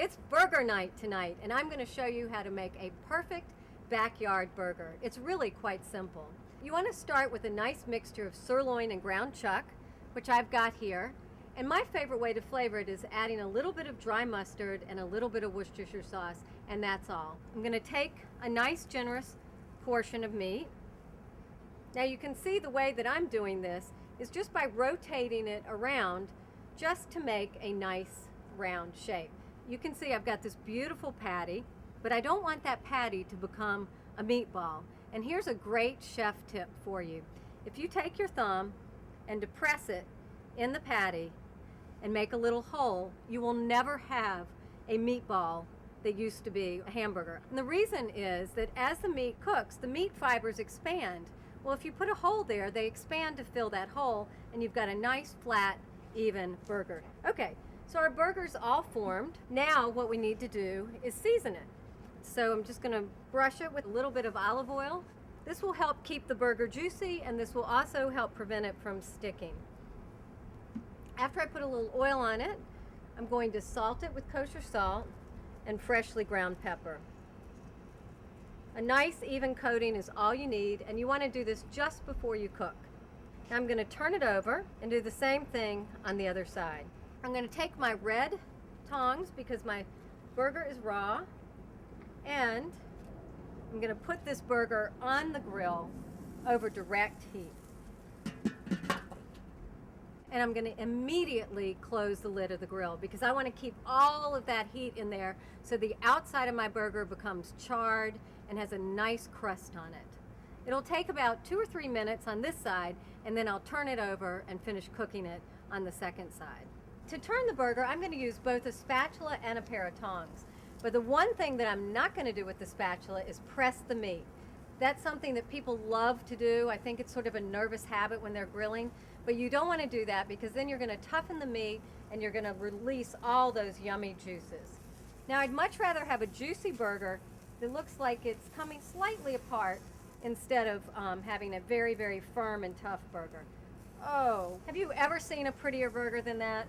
It's burger night tonight, and I'm going to show you how to make a perfect backyard burger. It's really quite simple. You want to start with a nice mixture of sirloin and ground chuck, which I've got here. And my favorite way to flavor it is adding a little bit of dry mustard and a little bit of Worcestershire sauce, and that's all. I'm going to take a nice generous portion of meat. Now you can see the way that I'm doing this is just by rotating it around just to make a nice round shape. You can see I've got this beautiful patty, but I don't want that patty to become a meatball. And here's a great chef tip for you. If you take your thumb and depress it in the patty and make a little hole, you will never have a meatball that used to be a hamburger. And the reason is that as the meat cooks, the meat fibers expand. Well, if you put a hole there, they expand to fill that hole, and you've got a nice, flat, even burger. Okay, so our burger's all formed. Now what we need to do is season it. So I'm just gonna brush it with a little bit of olive oil. This will help keep the burger juicy, and this will also help prevent it from sticking. After I put a little oil on it, I'm going to salt it with kosher salt and freshly ground pepper. A nice even coating is all you need, and you want to do this just before you cook. Now I'm going to turn it over and do the same thing on the other side. I'm going to take my red tongs because my burger is raw, and I'm going to put this burger on the grill over direct heat. And I'm going to immediately close the lid of the grill because I want to keep all of that heat in there so the outside of my burger becomes charred and has a nice crust on it. It'll take about 2 or 3 minutes on this side, and then I'll turn it over and finish cooking it on the second side. To turn the burger, I'm going to use both a spatula and a pair of tongs. But the one thing that I'm not going to do with the spatula is press the meat. That's something that people love to do. I think it's sort of a nervous habit when they're grilling, but you don't want to do that because then you're going to toughen the meat and you're going to release all those yummy juices. Now I'd much rather have a juicy burger that looks like it's coming slightly apart instead of having a very, very firm and tough burger. Oh, have you ever seen a prettier burger than that?